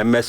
MS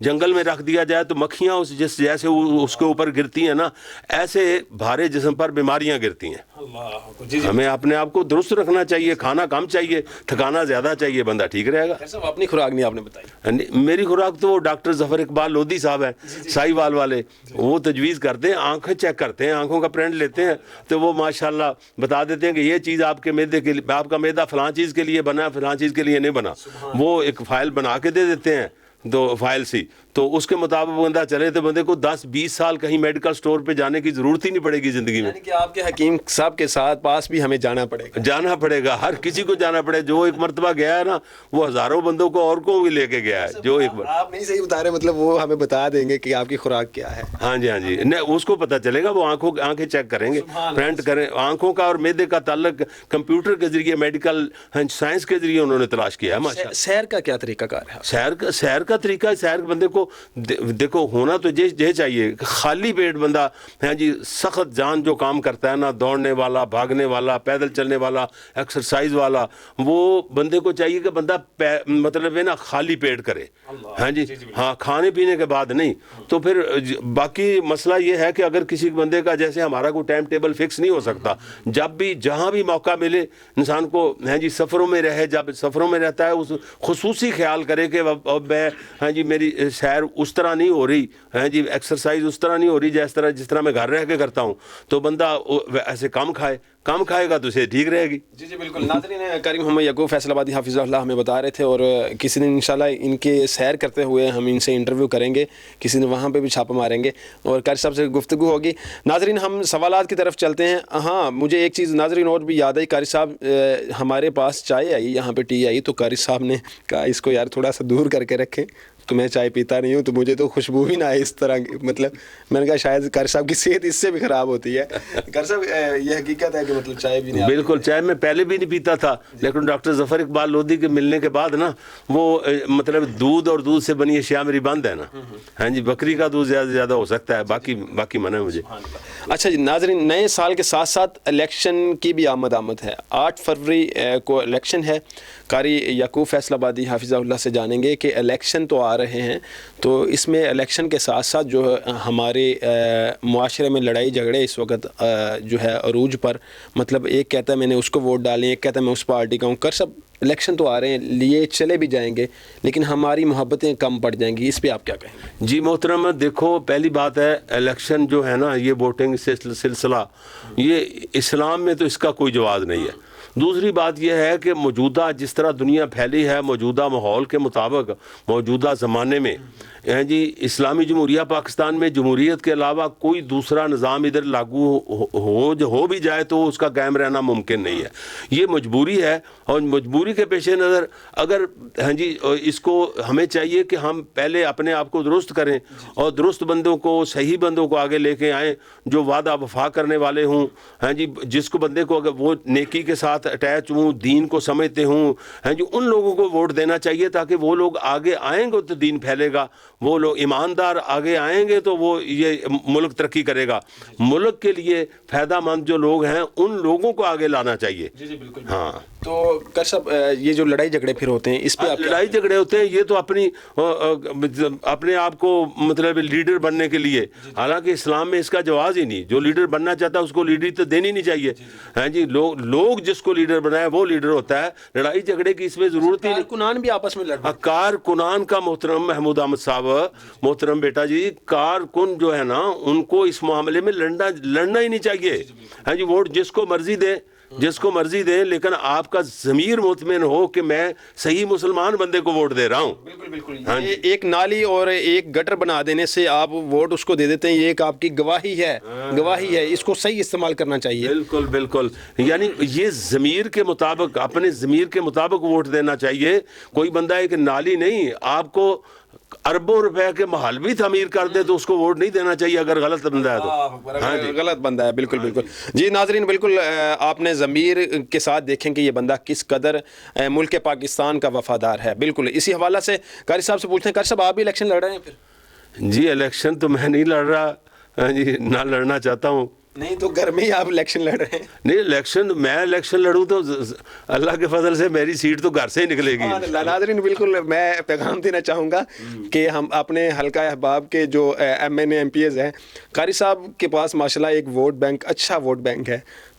جنگل میں رکھ دیا جائے تو مکھیاں جیسے اس کے اوپر گرتی ہیں نا، ایسے بھارے جسم پر بیماریاں گرتی ہیں۔ ہمیں اپنے آپ کو درست رکھنا چاہیے، کھانا کم چاہیے، تھکانا زیادہ چاہیے، بندہ ٹھیک رہے گا۔ صاحب اپنی خوراک نہیں آپ نے بتائی؟ میری خوراک تو ڈاکٹر ظفر اقبال لودھی صاحب ہیں، سائی وال والے، وہ تجویز کرتے ہیں، آنکھیں چیک کرتے ہیں، آنکھوں کا پرنٹ لیتے ہیں، تو وہ ماشاءاللہ بتا دیتے ہیں کہ یہ چیز آپ کے معدے کے لیے، آپ کا معدہ فلاں چیز کے لیے بنا، فلاں چیز کے لیے نہیں بنا۔ وہ ایک فائل بنا کے دے دیتے ہیں، دو فائل سی، تو اس کے مطابق بندہ چلے تو بندے کو 10-20 سال کہیں میڈیکل سٹور پہ جانے کی ضرورت ہی نہیں پڑے گی زندگی میں۔ یعنی کہ آپ کے حکیم صاحب کے ساتھ پاس بھی ہمیں جانا پڑے گا؟ جانا پڑے گا، ہر کسی کو جانا پڑے، جو ایک مرتبہ گیا ہے نا وہ ہزاروں بندوں کو اور کو بھی لے کے گیا ہے۔ جو ایک بار آپ نہیں صحیح بتا رہے، مطلب وہ ہمیں بتا دیں گے کہ آپ کی خوراک کیا ہے؟ ہاں جی نہیں، اس کو پتہ چلے گا، وہ آنکھیں چیک کریں گے، پرنٹ کریں۔ آنکھوں کا اور معدے کا تعلق کمپیوٹر کے ذریعے، میڈیکل سائنس کے ذریعے انہوں نے تلاش کیا ہے ماشاءاللہ۔ سیر کا کیا طریقہ کار ہے؟ سیر کا طریقہ، سیر بندے کو دیکھو ہونا تو یہ چاہیے، خالی پیٹ بندہ ہاں جی سخت جان جو کام کرتا ہے نا، دوڑنے والا، بھاگنے والا، پیدل چلنے والا، ایکسرسائز والا، وہ بندے کو چاہیے کہ بندہ مطلب ہے نا خالی پیٹ کرے، ہاں جی ہاں، کھانے پینے کے بعد نہیں۔ تو پھر باقی مسئلہ یہ ہے کہ اگر کسی بندے کا، جیسے ہمارا کوئی ٹائم ٹیبل فکس نہیں ہو سکتا، جب بھی جہاں بھی موقع ملے انسان کو ہاں جی سفروں میں رہے، جب سفروں میں رہتا ہے اس خصوصی خیال کرے کہ میں ہاں جی میری سیر اس طرح نہیں ہو رہی، ہاں جی ایکسرسائز اس طرح نہیں ہو رہی جس طرح میں گھر رہ کے کرتا ہوں، تو بندہ ایسے کم کھائے گا تو اسے ٹھیک رہے گی۔ جی بالکل۔ ناظرین، قاری محمد یعقوب فیصل آبادی حافظہ اللہ ہمیں بتا رہے تھے، اور کسی دن انشاءاللہ ان کے سیر کرتے ہوئے ہم ان سے انٹرویو کریں گے، کسی دن وہاں پہ بھی چھاپہ ماریں گے اور قاری صاحب سے گفتگو ہوگی۔ ناظرین ہم سوالات کی طرف چلتے ہیں۔ ہاں مجھے ایک چیز ناظرین اور بھی یاد آئی، قاری صاحب ہمارے پاس چائے آئی، یہاں پہ ٹی آئی، تو قاری صاحب نے کہا اس کو یار تھوڑا سا دور کر کے رکھیں، تو میں چائے پیتا نہیں ہوں، تو مجھے تو خوشبو بھی نہ آئے اس طرح، مطلب میں نے کہا شاید قاری صاحب کی صحت اس سے بھی خراب ہوتی ہے۔ قاری صاحب یہ حقیقت ہے کہ مطلب چائے بھی نہیں؟ بالکل، چائے میں پہلے بھی نہیں پیتا تھا، لیکن ڈاکٹر ظفر اقبال لودھی کے ملنے کے بعد نا وہ مطلب دودھ اور دودھ سے بنی اشیاء میری بند ہے نا، ہاں جی بکری کا دودھ زیادہ سے زیادہ ہو سکتا ہے، باقی منع ہے مجھے۔ اچھا جی ناظرین، نئے سال کے ساتھ ساتھ الیکشن کی بھی آمد ہے۔ 8 فروری کو الیکشن ہے۔ قاری یعقوب فیصل آبادی حافظہ اللہ سے جانیں گے کہ الیکشن تو آ رہے ہیں، تو اس میں الیکشن کے ساتھ ساتھ جو ہمارے معاشرے میں لڑائی جھگڑے اس وقت جو ہے عروج پر، مطلب ایک کہتا ہے میں نے اس کو ووٹ ڈالیں، ایک کہتا ہے میں اس پارٹی کا ہوں۔ قاری صاحب الیکشن تو آ رہے ہیں، لیے چلے بھی جائیں گے، لیکن ہماری محبتیں کم پڑ جائیں گی، اس پہ آپ کیا کہیں گے؟ جی محترم، دیکھو پہلی بات ہے الیکشن جو ہے نا، یہ ووٹنگ سلسلہ، یہ اسلام میں تو اس کا کوئی جواز نہیں ہے۔ دوسری بات یہ ہے کہ موجودہ جس طرح دنیا پھیلی ہے، موجودہ ماحول کے مطابق، موجودہ زمانے میں جی اسلامی جمہوریہ پاکستان میں جمہوریت کے علاوہ کوئی دوسرا نظام ادھر لاگو ہو بھی جائے تو اس کا قائم رہنا ممکن نہیں ہے۔ یہ مجبوری ہے، اور مجبوری کے پیش نظر اگر ہاں جی اس کو ہمیں چاہیے کہ ہم پہلے اپنے آپ کو درست کریں اور درست بندوں کو، صحیح بندوں کو آگے لے کے آئیں، جو وعدہ وفا کرنے والے ہوں، ہاں جی جس کو بندے کو اگر وہ نیکی کے ساتھ اٹیچ ہوں، دین کو سمجھتے ہوں، ہاں جی ان لوگوں کو ووٹ دینا چاہیے، تاکہ وہ لوگ آگے آئیں گے تو دین پھیلے گا، وہ لوگ ایماندار آگے آئیں گے تو وہ یہ ملک ترقی کرے گا۔ ملک کے لیے فائدہ مند جو لوگ ہیں ان لوگوں کو آگے لانا چاہیے۔ جی بالکل۔ ہاں تو قاری صاحب یہ جو لڑائی جھگڑے پھر ہوتے ہیں، اس پہ لڑائی جھگڑے ہوتے ہیں، یہ تو اپنے آپ کو مطلب لیڈر بننے کے لیے، حالانکہ اسلام میں اس کا جواز ہی نہیں۔ جو لیڈر بننا چاہتا ہے اس کو لیڈر تو دینی نہیں چاہیے، ہاں جی لوگ جس کو لیڈر بنائے وہ لیڈر ہوتا ہے۔ لڑائی جھگڑے کی اس میں ضرورت ہی نہیں۔ کارکنان بھی آپس میں لڑتے ہیں۔ کارکنان کا محترم محمود احمد صاحب، محترم بیٹا جی، کارکن جو ہے نا ان کو اس معاملے میں لڑنا ہی نہیں چاہیے۔ ہاں جی ووٹ جس کو مرضی دیں، لیکن آپ کا ضمیر مطمئن ہو کہ میں صحیح مسلمان بندے کو ووٹ دے رہا ہوں۔ بالکل۔ یہ ایک نالی اور ایک گٹر بنا دینے سے آپ ووٹ اس کو دے دیتے ہیں، یہ ایک آپ کی گواہی ہے، اس کو صحیح استعمال کرنا چاہیے۔ بالکل، یعنی یہ ضمیر کے مطابق، اپنے ضمیر کے مطابق ووٹ دینا چاہیے۔ کوئی بندہ ایک نالی نہیں، آپ کو اربوں روپے کے محل بھی تعمیر کر دے تو اس کو ووٹ نہیں دینا چاہیے اگر غلط بندہ ہے تو۔ ہاں جی غلط بندہ ہے، بالکل۔ جی ناظرین، بالکل آپ نے ضمیر کے ساتھ دیکھیں کہ یہ بندہ کس قدر ملک پاکستان کا وفادار ہے۔ بالکل اسی حوالہ سے قاری صاحب سے پوچھتے ہیں، قاری صاحب آپ بھی الیکشن لڑ رہے ہیں پھر؟ جی الیکشن تو میں نہیں لڑ رہا جی، نہ لڑنا چاہتا ہوں۔ نہیں تو گھر میں ہی آپ الیکشن لڑ رہے ہیں. نہیں میں الیکشن لڑوں تو اللہ کے فضل سے میری سیٹ تو گھر سے ہی نکلے گی. ناظرین بالکل میں پیغام دینا چاہوں گا کہ ہم اپنے حلقہ احباب کے جو M N A M P As ہیں, قاری صاحب کے پاس ماشاءاللہ ایک ووٹ بینک, اچھا ووٹ بینک ہے,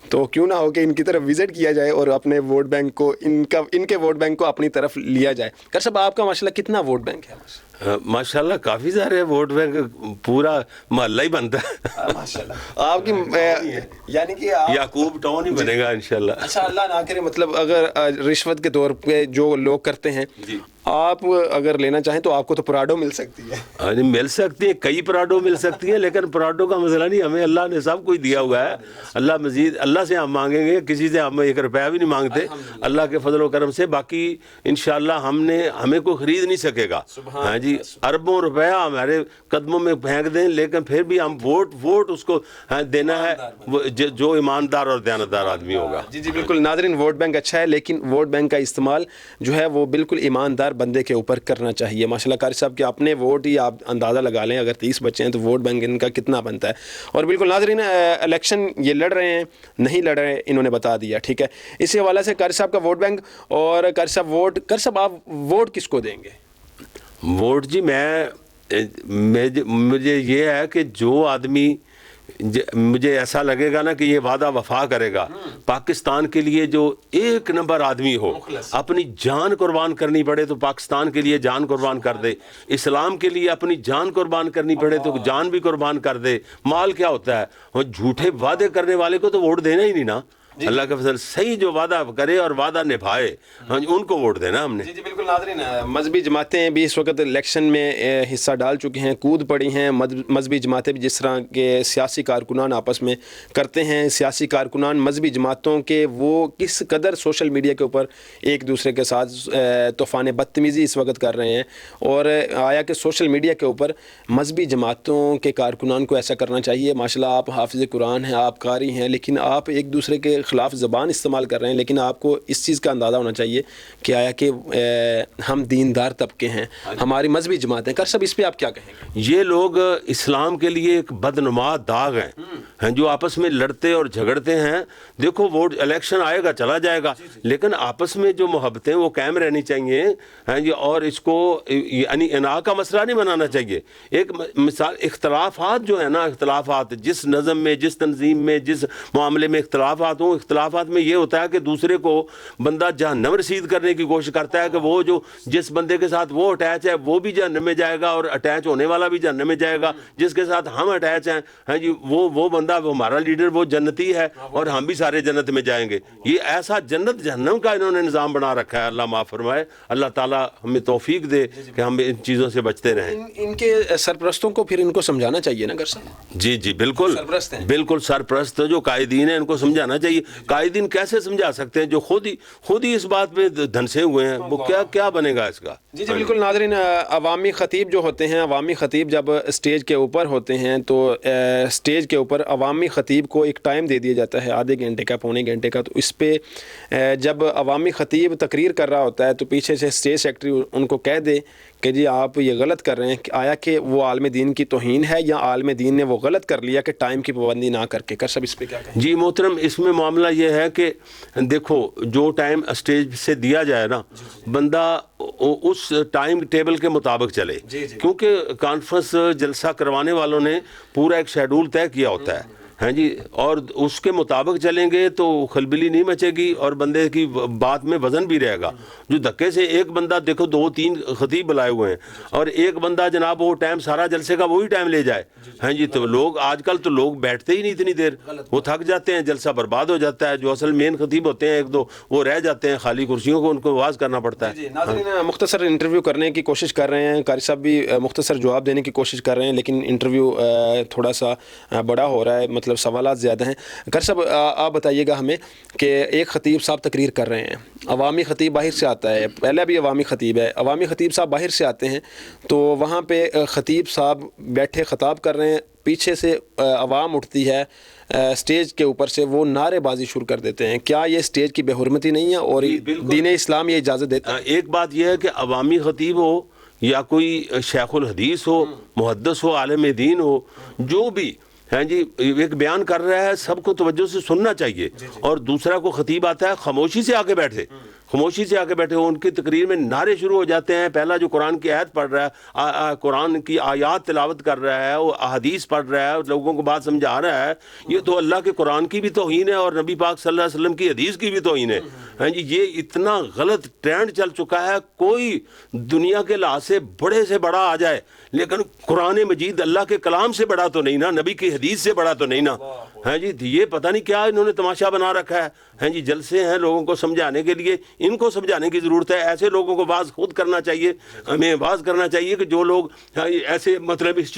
تو کیوں نہ ہو کہ ان کی طرف وزٹ کیا جائے اور اپنے ووٹ بینک کو ان کے ووٹ بینک کو اپنی طرف لیا جائے. قاری صاحب آپ کا ماشاءاللہ کتنا ووٹ بینک ہے؟ ماشاءاللہ کافی سارے ووٹ بینک, پورا محلہ ہی بنتا ہے ماشاءاللہ. آپ کی یعنی کہ یعقوب ٹاؤن ہی بنے گا انشاءاللہ. اچھا اللہ نہ کرے, مطلب اگر رشوت کے طور پہ جو لوگ کرتے ہیں, آپ اگر لینا چاہیں تو آپ کو تو پراڈو مل سکتی ہے. مل سکتی ہیں, کئی پراڈو مل سکتی ہیں, لیکن پراڈو کا مسئلہ نہیں, ہمیں اللہ نے سب کچھ دیا ہوا ہے. اللہ مزید, اللہ سے ہم مانگیں گے, کسی سے ہم 1 روپیہ بھی نہیں مانگتے اللہ کے فضل و کرم سے. باقی انشاءاللہ ہمیں کوئی خرید نہیں سکے گا. ہاں جی, اربوں روپیہ ہمارے قدموں میں پھینک دیں, لیکن پھر بھی ہم ووٹ اس کو دینا ہے جو ایماندار اور دیانتدار آدمی ہوگا. جی جی بالکل. ناظرین ووٹ بینک اچھا ہے, لیکن ووٹ بینک کا استعمال جو ہے وہ بالکل ایماندار بندے کے اوپر کرنا چاہیے. ماشاءاللہ قاری صاحب کے اپنے ووٹ ہی آپ اندازہ لگا لیں, اگر 30 بچے ہیں تو ووٹ بینک ان کا کتنا بنتا ہے. اور بالکل ناظرین الیکشن یہ لڑ رہے ہیں نہیں لڑ رہے انہوں نے بتا دیا, ٹھیک ہے. اسی حوالے سے قاری صاحب کا ووٹ بینک, اور قاری صاحب آپ ووٹ کس کو دیں گے؟ ووٹ جی مجھے یہ ہے کہ جو آدمی مجھے ایسا لگے گا نا کہ یہ وعدہ وفا کرے گا, پاکستان کے لیے جو 1 نمبر آدمی ہو, اپنی جان قربان کرنی پڑے تو پاکستان کے لیے جان قربان کر دے, اسلام کے لیے اپنی جان قربان کرنی پڑے تو جان بھی قربان کر دے. مال کیا ہوتا ہے, اور جھوٹے وعدے کرنے والے کو تو ووٹ دینا ہی نہیں نا. اللہ کے فضل صحیح جو وعدہ کرے اور وعدہ نبھائے, ان کو ووٹ دینا ہم نے. جی بالکل. ناظرین مذہبی جماعتیں بھی اس وقت الیکشن میں حصہ ڈال چکی ہیں, کود پڑی ہیں. مذہبی جماعتیں بھی جس طرح کے سیاسی کارکنان آپس میں کرتے ہیں, سیاسی کارکنان مذہبی جماعتوں کے وہ کس قدر سوشل میڈیا کے اوپر ایک دوسرے کے ساتھ طوفان بدتمیزی اس وقت کر رہے ہیں. اور آیا کہ سوشل میڈیا کے اوپر مذہبی جماعتوں کے کارکنان کو ایسا کرنا چاہیے. ماشاءاللہ آپ حافظ قرآن ہیں, آپ قاری ہیں, لیکن آپ ایک دوسرے کے خلاف زبان استعمال کر رہے ہیں. لیکن آپ کو اس چیز کا اندازہ ہونا چاہیے کہ آیا کہ ہم دیندار طبقے ہیں, ہماری مذہبی جماعتیں. کر سب اس پہ آپ کیا کہیں گے؟ یہ لوگ اسلام کے لیے ایک بدنما داغ ہیں جو آپس میں لڑتے اور جھگڑتے ہیں. دیکھو ووٹ الیکشن آئے گا چلا جائے گا, لیکن آپس میں جو محبتیں وہ قائم رہنی چاہیے ہیں جی. اور اس کو یعنی اناء کا مسئلہ نہیں بنانا چاہیے. ایک مثال اختلافات جو ہے نا, اختلافات جس نظم میں, جس تنظیم میں, جس معاملے میں اختلافات ہوں, اختلافات میں یہ ہوتا ہے کہ دوسرے کو بندہ جہنم رسید کرنے کی کوشش کرتا ہے کہ وہ جو جس بندے کے ساتھ وہ اٹیچ ہے وہ بھی جہنم میں جائے گا, اور اٹیچ ہونے والا بھی جہنم میں جائے گا. جس کے ساتھ ہم اٹیچ ہیں ہاں جی, وہ بندہ, وہ ہمارا لیڈر, وہ جنتی ہے, اور ہم بھی سارے جنت میں جائیں گے. یہ ایسا جنت جہنم کا انہوں نے نظام بنا رکھا ہے. اللہ معاف فرمائے, اللہ تعالیٰ ہمیں توفیق دے کہ ہم ان چیزوں سے بچتے رہیں. ان کے سرپرستوں کو پھر ان کو سمجھانا چاہیے نا. جی جی بالکل بالکل. سرپرست جو قائدین ہیں ان کو سمجھانا چاہیے. قائدین کیسے سمجھا سکتے ہیں جو خود ہی اس بات پہ دھنسے ہوئے ہیں, وہ کیا بنے گا اس کا. جی جی بالکل. ناظرین عوامی خطیب جو ہوتے ہیں, عوامی خطیب جب اسٹیج کے اوپر ہوتے ہیں تو اسٹیج کے اوپر عوامی خطیب کو ایک ٹائم دے دیا جاتا ہے, آدھے گھنٹے کا, پونے گھنٹے کا. تو اس پہ جب عوامی خطیب تقریر کر رہا ہوتا ہے تو پیچھے سے اسٹیج سیکرٹری ان کو کہہ دے کہ جی آپ یہ غلط کر رہے ہیں, آیا کہ وہ عالم دین کی توہین ہے یا عالم دین نے وہ غلط کر لیا کہ ٹائم کی پابندی نہ کر کے. کر سب اس پہ کیا کہیں؟ جی محترم, اس میں معاملہ یہ ہے کہ دیکھو جو ٹائم اسٹیج سے دیا جائے نا, بندہ اس ٹائم ٹیبل کے مطابق چلے, کیونکہ کانفرنس جلسہ کروانے والوں نے پورا ایک شیڈول طے کیا ہوتا ہے ہیں جی, اور اس کے مطابق چلیں گے تو خلبلی نہیں مچے گی اور بندے کی بات میں وزن بھی رہے گا. جو دھکے سے ایک بندہ, دیکھو 2-3 خطیب بلائے ہوئے ہیں, اور ایک بندہ جناب وہ ٹائم سارا جلسے کا وہی ٹائم لے جائے ہیں جی, تو لوگ آج کل تو لوگ بیٹھتے ہی نہیں اتنی دیر, وہ تھک جاتے ہیں, جلسہ برباد ہو جاتا ہے. جو اصل مین خطیب ہوتے ہیں 1-2 وہ رہ جاتے ہیں خالی کرسیوں کو, ان کو واز کرنا پڑتا ہے. ناظرین مختصر انٹرویو کرنے کی کوشش کر رہے ہیں, قاری صاحب بھی مختصر جواب دینے کی کوشش کر رہے ہیں, لیکن انٹرویو تھوڑا سا بڑا ہو رہا ہے, مطلب سوالات زیادہ ہیں. قاری صاحب آپ بتائیے گا ہمیں کہ ایک خطیب صاحب تقریر کر رہے ہیں, عوامی خطیب باہر سے آتا ہے, پہلے بھی عوامی خطیب ہے, عوامی خطیب صاحب باہر سے آتے ہیں, تو وہاں پہ خطیب صاحب بیٹھے خطاب کر رہے ہیں, پیچھے سے عوام اٹھتی ہے اسٹیج کے اوپر سے, وہ نعرے بازی شروع کر دیتے ہیں. کیا یہ اسٹیج کی بے حرمتی نہیں ہے اور دین اسلام یہ اجازت دیتا ہے؟ ایک بات یہ ہے کہ عوامی خطیب ہو یا کوئی شیخ الحدیث ہو, محدث ہو, عالم دین ہو, جو بھی ہیں جی ایک بیان کر رہا ہے, سب کو توجہ سے سننا چاہیے, اور دوسرا کو خطیب آتا ہے خاموشی سے آگے بیٹھے, خاموشی سے آگے بیٹھے. ان کی تقریر میں نعرے شروع ہو جاتے ہیں. پہلا جو قرآن کی آیت پڑھ رہا ہے, قرآن کی آیات تلاوت کر رہا ہے, وہ احادیث پڑھ رہا ہے, لوگوں کو بات سمجھا رہا ہے, یہ تو اللہ کے قرآن کی بھی توہین ہے اور نبی پاک صلی اللہ علیہ وسلم کی حدیث کی بھی توہین ہے. ہاں جی, یہ اتنا غلط ٹرینڈ چل چکا ہے. کوئی دنیا کے لحاظ سے بڑا آ جائے, لیکن قرآن مجید اللہ کے کلام سے بڑا تو نہیں نا, نبی کی حدیث سے بڑا تو نہیں نا. ہاں جی, یہ پتہ نہیں کیا انہوں نے تماشا بنا رکھا ہے. ہاں جی, جلسے ہیں لوگوں کو سمجھانے کے لیے, ان کو سمجھانے کی ضرورت ہے. ایسے لوگوں کو واعظ خود کرنا چاہیے, ہمیں واعظ کرنا چاہیے کہ جو لوگ ایسے مطلب اس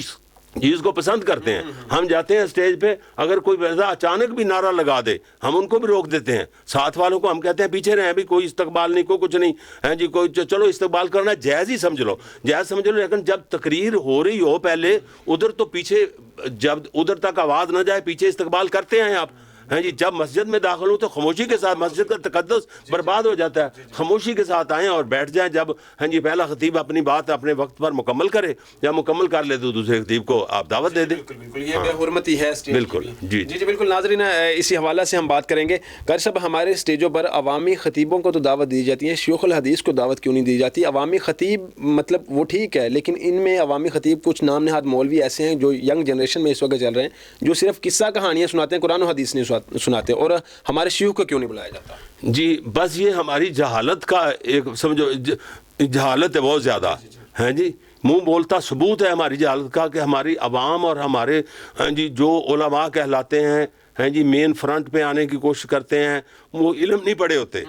چیز کو پسند کرتے ہیں. ہم جاتے ہیں اسٹیج پہ, اگر کوئی ویسا اچانک بھی نعرہ لگا دے ہم ان کو بھی روک دیتے ہیں. ساتھ والوں کو ہم کہتے ہیں پیچھے رہیں, بھی کوئی استقبال نہیں, کوئی کچھ نہیں. ہاں جی, کوئی چلو استقبال کرنا جائز ہی سمجھ لو, جائز سمجھ لو, لیکن جب تقریر ہو رہی ہو پہلے ادھر تو پیچھے, جب ادھر تک آواز نہ جائے پیچھے استقبال کرتے ہیں آپ. ہاں جی, جب مسجد میں داخل ہوں تو خاموشی کے ساتھ, مسجد کا تقدس برباد ہو جاتا ہے. خاموشی کے ساتھ آئیں اور بیٹھ جائیں. جب ہاں جی پہلا خطیب اپنی بات اپنے وقت پر مکمل کرے, یا مکمل کر لے تو دوسرے خطیب کو آپ دعوت دے دیں. بالکل یہ بے حرمتی ہے اسٹیج. بالکل جی جی بالکل. ناظرین, اسی حوالے سے ہم بات کریں گے. قاری صاحب, ہمارے اسٹیجوں پر عوامی خطیبوں کو تو دعوت دی جاتی ہے, شیوخ الحدیث کو دعوت کیوں نہیں دی جاتی؟ عوامی خطیب مطلب وہ ٹھیک ہے, لیکن ان میں عوامی خطیب کچھ نام نہاد مولوی ایسے ہیں جو ینگ جنریشن میں اس وقت چل رہے ہیں, جو صرف قصہ کہانیاں سناتے ہیں, قرآن و حدیث نہیں سناتے, اور ہمارے شیوخ کو کیوں نہیں بلایا جاتا؟ جی بس یہ ہماری جہالت کا ایک سمجھو, جہالت ہے بہت زیادہ. ہیں جی, منہ بولتا ثبوت ہے ہماری جہالت کا کہ ہماری عوام اور ہمارے ہاں جی جو علماء کہلاتے ہیں, ہیں جی مین فرنٹ پہ آنے کی کوشش کرتے ہیں, وہ علم نہیں پڑھے ہوتے,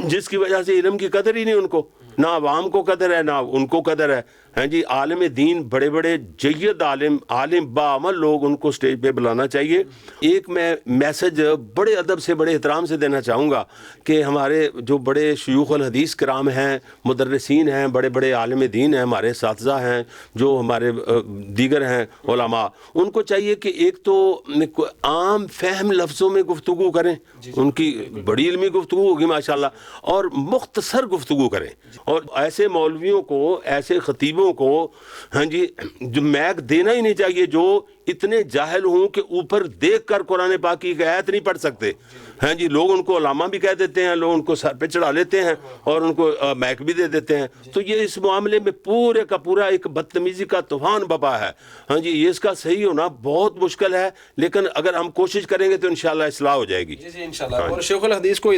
جس کی وجہ سے علم کی قدر ہی نہیں ان کو, نہ عوام کو قدر ہے نہ ان کو قدر ہے. ہیں جی, عالم دین بڑے بڑے جید عالم باعمل لوگ, ان کو سٹیج پہ بلانا چاہیے. ایک میں میسج بڑے ادب سے بڑے احترام سے دینا چاہوں گا کہ ہمارے جو بڑے شیوخ الحدیث کرام ہیں, مدرسین ہیں, بڑے بڑے عالم دین ہیں, ہمارے اساتذہ ہیں, جو ہمارے دیگر ہیں علماء, ان کو چاہیے کہ ایک تو عام فہم لفظوں میں گفتگو کریں, ان کی بڑی علمی گفتگو ہوگی ماشاءاللہ, اور مختصر گفتگو کریں. اور ایسے مولویوں کو, ایسے خطیبوں کو ہاں جی جو میک دینا ہی نہیں چاہیے, جو اتنے جاہل ہوں کہ اوپر دیکھ کر قرآن پاک کی آیت نہیں پڑھ سکتے. ہیں جی, لوگ ان کو علامہ بھی کہہ دیتے ہیں, لوگ ان کو سر پہ چڑھا لیتے ہیں اور ان کو میک بھی دے دیتے ہیں. تو یہ اس معاملے میں پورے کا پورا ایک بدتمیزی کا طوفان بپا ہے. ہاں جی, یہ اس کا صحیح ہونا بہت مشکل ہے, لیکن اگر ہم کوشش کریں گے تو انشاءاللہ اصلاح ہو جائے گی. جی انشاءاللہ. اور شیخ الحدیث کو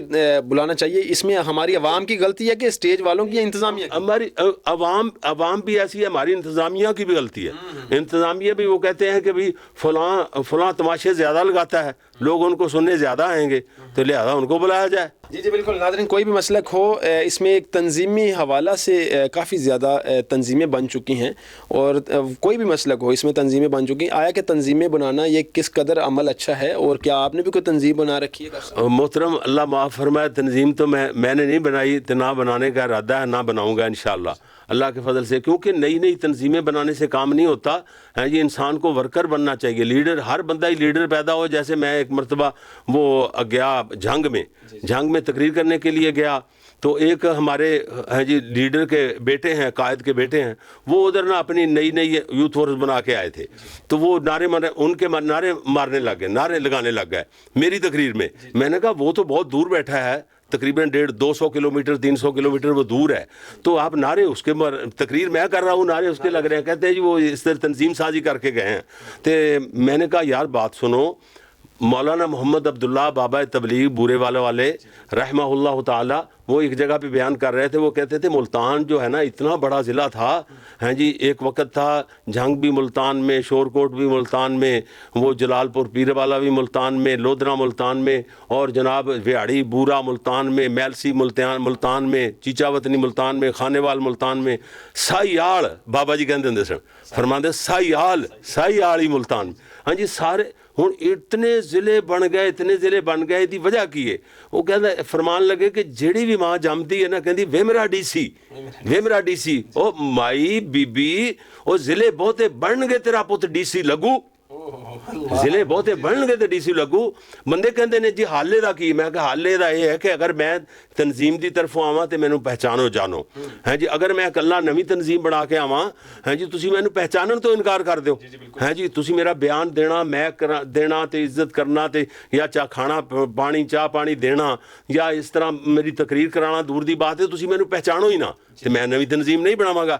بلانا چاہیے. اس میں ہماری عوام کی غلطی ہے کہ اسٹیج والوں کی, یا انتظامیہ کی؟ ہماری عوام بھی ایسی ہے, ہماری انتظامیہ کی بھی غلطی ہے. انتظامیہ بھی وہ کہتے ہیں کہ بھئی فلاں تماشے زیادہ لگاتا ہے, لوگ ان کو سننے زیادہ آئیں گے, تو لہذا ان کو بلایا جائے. جی بالکل. ناظرین, کوئی بھی مسلک ہو, اس میں ایک تنظیمی حوالہ سے کافی زیادہ تنظیمیں بن چکی ہیں, اور کوئی بھی مسلک ہو اس میں تنظیمیں بن چکی ہیں. آیا کہ تنظیمیں بنانا یہ کس قدر عمل اچھا ہے, اور کیا آپ نے بھی کوئی تنظیم بنا رکھی ہے؟ محترم, اللہ معاف فرمائے, تنظیم تو میں نے نہیں بنائی, نہ بنانے کا ارادہ ہے, نہ بناؤں گا انشاءاللہ اللہ کے فضل سے, کیونکہ نئی تنظیمیں بنانے سے کام نہیں ہوتا ہے. یہ انسان کو ورکر بننا چاہیے, لیڈر, ہر بندہ ہی لیڈر پیدا ہو. جیسے میں ایک مرتبہ وہ گیا جھنگ میں تقریر کرنے کے لیے گیا, تو ایک ہمارے ہیں جی لیڈر کے بیٹے ہیں, قائد کے بیٹے ہیں, وہ ادھر نہ اپنی نئی یوتھ فورس بنا کے آئے تھے, تو وہ ان کے نعرے مارنے لگ گئے, نعرے لگانے لگ گئے میری تقریر میں. میں نے کہا وہ تو بہت دور بیٹھا ہے, تقریباً 200 کلومیٹر 300 کلومیٹر وہ دور ہے, تو آپ نعرے اس کے تقریر میں کر رہا ہوں, نعرے اس کے لگ رہے ہیں. کہتے ہیں جی وہ اس طرح تنظیم سازی کر کے گئے ہیں. تو میں نے کہا یار بات سنو, مولانا محمد عبداللہ بابا تبلیغ بورے والے رحمہ اللہ تعالی, وہ ایک جگہ پہ بیان کر رہے تھے. وہ کہتے تھے ملتان جو ہے نا اتنا بڑا ضلع تھا, ہیں جی ایک وقت تھا جھنگ بھی ملتان میں, شور کوٹ بھی ملتان میں, وہ جلال پور پیر والا بھی ملتان میں, لودھرا ملتان میں, اور جناب ویاڑی بورا ملتان میں, میلسی ملتان میں, چیچا وطنی ملتان میں, خانے وال ملتان میں, سائیاڑ بابا جی کہتے ہیں فرماندے سائیاڑ ہی ملتان میں. ہاں جی سارے ہوں اتنے ضلع بن گئے, دی وجہ کی ہے وہ کہتا فرمان لگے کہ جیڑی بھی ماں جمتی ہے نا کہندی وے میرا ڈی سی او مائی بی بی او ضلع بہتے بن گئے, تیرا پت ڈی سی لگو. ਜ਼ਿਲ੍ਹੇ ਬਹੁਤੇ ਬਣਨਗੇ ਤੇ ਡੀਸੀ ਲੱਗੂ। ਬੰਦੇ ਕਹਿੰਦੇ ਨੇ ਜੀ ਹਾਲੇ ਦਾ ਕੀ, ਮੈਂ ਕਿਹਾ ਹਾਲੇ ਦਾ ਇਹ ਹੈ ਕਿ ਅਗਰ ਮੈਂ ਤਨਜ਼ੀਮ ਦੀ ਤਰਫੋਂ ਆਵਾਂ ਤੇ ਮੈਨੂੰ ਪਹਿਚਾਨੋ ਜਾਣੋ, ਹੈ ਜੀ। ਅਗਰ ਮੈਂ ਇਕੱਲਾ ਨਵੀਂ ਤਨਜ਼ੀਮ ਬਣਾ ਕੇ ਆਵਾਂ, ਹੈ ਜੀ, ਤੁਸੀਂ ਮੈਨੂੰ ਪਹਿਚਾਨਣ ਤੋਂ ਇਨਕਾਰ ਕਰ ਦਿਓ, ਹੈ ਜੀ। ਤੁਸੀਂ ਮੇਰਾ ਬਿਆਨ ਦੇਣਾ, ਮੈਂ ਦੇਣਾ ਤੇ ਇੱਜ਼ਤ ਕਰਨਾ ਤੇ ਜਾਂ ਚਾਹ ਖਾਣਾ ਪਾਣੀ ਚਾਹ ਪਾਣੀ ਦੇਣਾ ਜਾਂ ਇਸ ਤਰ੍ਹਾਂ ਮੇਰੀ ਤਕਰੀਰ ਕਰਾਉਣਾ ਦੂਰ ਦੀ ਬਾਤ ਹੈ, ਤੁਸੀਂ ਮੈਨੂੰ ਪਹਿਚਾਨੋ ਹੀ ਨਾ ਤੇ ਮੈਂ ਨਵੀਂ ਤਨਜ਼ੀਮ ਨਹੀਂ ਬਣਾਵਾਂਗਾ।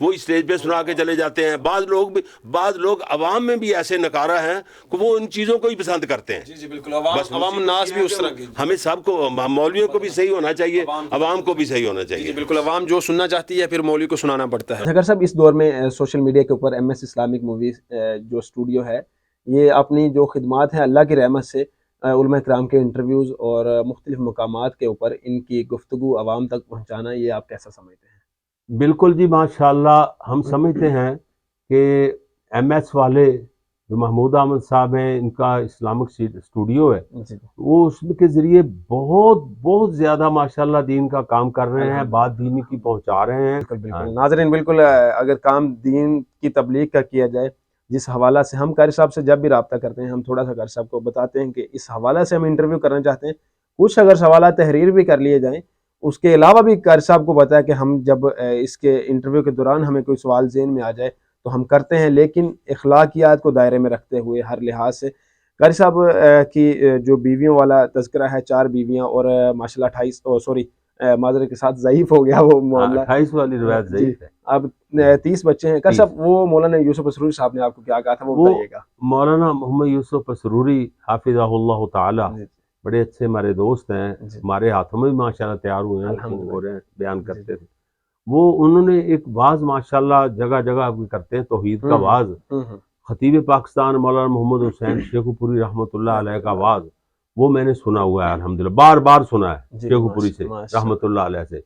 وہی اسٹیج پہ سنا کے چلے جاتے ہیں. بعض لوگ عوام میں بھی ایسے نکارہ ہیں کہ وہ ان چیزوں کو ہی پسند کرتے ہیں. جی بالکل, عوام الناس بھی اس طرح کی. ہمیں سب کو, مولویوں کو بھی صحیح ہونا چاہیے, عوام کو بھی صحیح ہونا چاہیے. جی بالکل, عوام جو سننا چاہتی ہے پھر مولوی کو سنانا پڑتا ہے. اگر صاحب اس دور میں سوشل میڈیا کے اوپر ایم ایس اسلامک موویز جو اسٹوڈیو ہے, یہ اپنی جو خدمات ہیں اللہ کی رحمت سے علماء کرام کے انٹرویوز اور مختلف مقامات کے اوپر ان کی گفتگو عوام تک پہنچانا, یہ آپ کیسا سمجھتے ہیں؟ بالکل جی, ماشاءاللہ ہم سمجھتے ہیں کہ ایم ایس والے جو محمود احمد صاحب ہیں, ان کا اسلامک اسٹوڈیو ہے, وہ اس کے ذریعے بہت زیادہ ماشاءاللہ دین کا کام کر رہے ہیں, بات دینی کی پہنچا رہے ہیں. بالکل ناظرین, بالکل اگر کام دین کی تبلیغ کا کیا جائے, جس حوالہ سے ہم قاری صاحب سے جب بھی رابطہ کرتے ہیں, ہم تھوڑا سا قاری صاحب کو بتاتے ہیں کہ اس حوالہ سے ہم انٹرویو کرنا چاہتے ہیں, کچھ اگر سوالات تحریر بھی کر لیے جائیں, اس کے علاوہ بھی قاری صاحب کو پتہ ہے کہ ہم جب اس کے انٹرویو کے دوران ہمیں کوئی سوال ذہن میں آ جائے تو ہم کرتے ہیں, لیکن اخلاقیات کو دائرے میں رکھتے ہوئے ہر لحاظ سے. قاری صاحب کی جو بیویوں والا تذکرہ ہے, 4 بیویاں اور ماشاءاللہ 28 معذرت کے ساتھ ضعیف ہو گیا وہ معاملہ, 28 والی روایت ضعیف ہے. اب 30 بچے ہیں. قاری صاحب وہ مولانا یوسف اسروری صاحب نے آپ کو کیا کہا تھا, وہ بتائیے گا. مولانا محمد یوسف اسروری حافظہ اللہ تعالی بڑے اچھے ہمارے دوست ہیں, ہمارے ہاتھوں میں بھی ماشاءاللہ تیار ہوئے ہیں, ہو رہے ہیں, بیان کرتے تھے. وہ انہوں نے ایک واعظ ماشاءاللہ جگہ جگہ کرتے ہیں, توحید کا واعظ. خطیب پاکستان مولانا محمد حسین شیخو پوری رحمۃ اللہ علیہ کا واعظ, وہ میں نے سنا ہوا ہے الحمدللہ, بار سنا ہے شیخو پوری سے رحمۃ اللہ علیہ سے.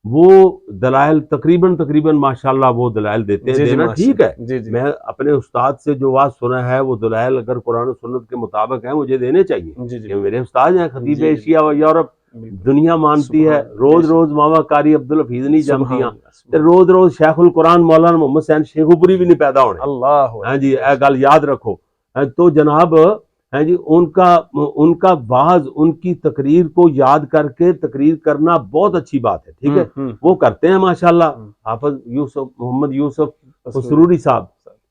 وہ دلائل تقریباً ماشاءاللہ وہ دلائل دیتے ہیں, دینا ٹھیک ہے. میں اپنے استاد سے جو واعظ سنا ہے وہ دلائل اگر قرآن و سنت کے مطابق ہیں مجھے دینے چاہیے. میرے استاد ہیں خطیب ایشیا و یورپ, دنیا مانتی ہے. روز ماما قاری عبدالحفیظ نہیں جمتیاں, روز شیخ القرآن مولانا محمد حسین شیخو پوری بھی نہیں پیدا ہونے. اللہ, ہاں جی, اے گل یاد رکھو. تو جناب ہیں جی, ان کا بعض ان کی تقریر کو یاد کر کے تقریر کرنا بہت اچھی بات ہے, ٹھیک ہے, وہ کرتے ہیں ماشاءاللہ. حافظ محمد یوسف اسروری صاحب,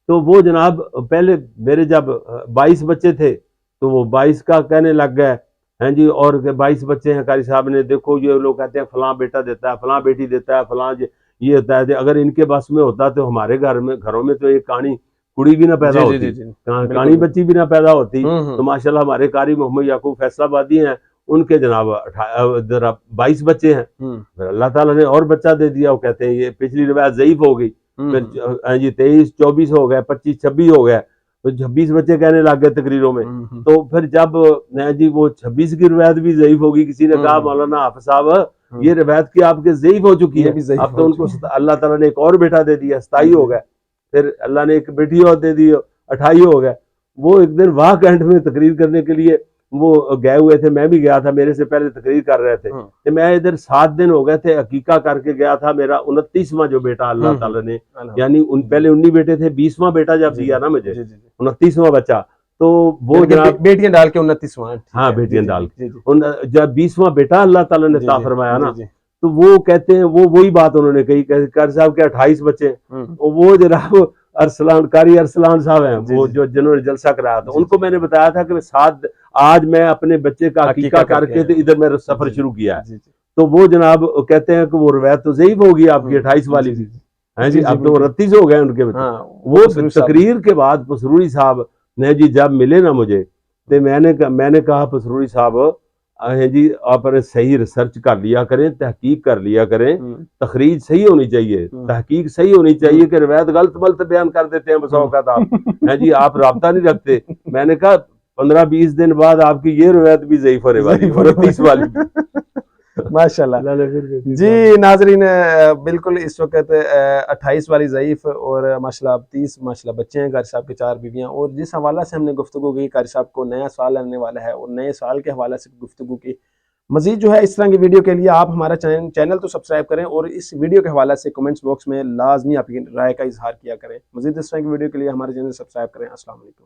تو وہ جناب پہلے میرے جب 22 بچے تھے تو وہ 22 کا کہنے لگ گئے ہیں جی, اور 22 بچے ہیں قاری صاحب نے, دیکھو یہ لوگ کہتے ہیں فلاں بیٹا دیتا ہے, فلاں بیٹی دیتا ہے, فلاں یہ ہوتا ہے. اگر ان کے بس میں ہوتا تو ہمارے گھروں میں تو ایک کہانی کڑی بھی نہ پیدا ہوتی, کہانی بچی بھی نہ پیدا ہوتی. تو ماشاءاللہ ہمارے قاری محمد یعقوب فیصل آبادی ہیں, ان کے جناب 22 بچے ہیں. اللہ تعالیٰ نے اور بچہ دے دیا. وہ کہتے ہیں یہ پچھلی روایت ضعیف ہو گئی, پھر جی 23-24 ہو گئے, 25-26 ہو گئے, تو 26 بچے کہنے لگ گئے تقریروں میں. تو پھر جب جی وہ 26 کی روایت بھی ضعیف ہوگی, کسی نے کہا مولانا حافظ صاحب یہ روایت کی آپ کے ضعیف ہو چکی ہے, اب تو ان کو اللہ تعالیٰ نے ایک اور بیٹا دے دیا, 27 ہو گئے. پھر اللہ نے ایک بیٹی اور دے دی, 28 ہو گئے. وہ ایک دن واہ کینٹ میں تقریر کرنے کے لیے وہ گئے ہوئے تھے, میں بھی گیا تھا, میرے سے پہلے تقریر کر رہے تھے. میں ادھر 7 دن ہو گئے تھے, عقیقہ کر کے گیا تھا میرا 29واں جو بیٹا اللہ تعالیٰ نے, یعنی پہلے 19 بیٹے تھے, 20واں بیٹا جب دیا نا مجھے, 29واں بچہ. تو وہ جناب بیٹیاں ڈال کے 29واں, ہاں بیٹیاں ڈال کے جب 20واں بیٹا اللہ تعالیٰ نے عطا فرمایا نا, تو وہ کہتے ہیں وہی بات انہوں نے کہی, قاری صاحب کے 28 بچے. وہ جناب قاری ارسلان صاحب ہیں, وہ جو جنہوں نے جلسہ کرایا تھا, ان کو میں نے بتایا تھا کہ آج میں اپنے بچے کا عقیقہ کر کے ادھر میرا سفر شروع کیا ہے. تو وہ جناب کہتے ہیں کہ وہ روایت تو ضعیف ہوگی آپ کی 28 والی بھی, ہیں جی, اب تو 29 ہو گئے ان کے بچے. وہ تقریر کے بعد پسروری صاحب نے جی جب ملے نا مجھے, تو میں نے کہا پسروری صاحب ہیں جی آپ نے صحیح ریسرچ کر لیا کریں, تحقیق کر لیا کریں, تخریج صحیح ہونی چاہیے, تحقیق صحیح ہونی چاہیے, کہ روایت غلط بیان کر دیتے ہیں بسا اوقات آپ, ہیں جی آپ رابطہ نہیں رکھتے. میں نے کہا 15-20 دن بعد آپ کی یہ روایت بھی ضعیف ہونے والی, 29 والی ماشاءاللہ. جی ناظرین, بالکل اس وقت 28 والی ضعیف اور ماشاءاللہ 30 ماشاءاللہ بچے ہیں قاری صاحب کے, 4 بیویاں. اور جس حوالہ سے ہم نے گفتگو کی, قاری صاحب کو نیا سال آنے والا ہے, اور نئے سال کے حوالے سے گفتگو کی. مزید جو ہے اس طرح کی ویڈیو کے لیے آپ ہمارا چینل تو سبسکرائب کریں, اور اس ویڈیو کے حوالے سے کمنٹس باکس میں لازمی آپ کی رائے کا اظہار کیا کریں. مزید اس طرح کی ویڈیو کے لیے ہمارے چینل سبسکرائب کریں. السلام علیکم.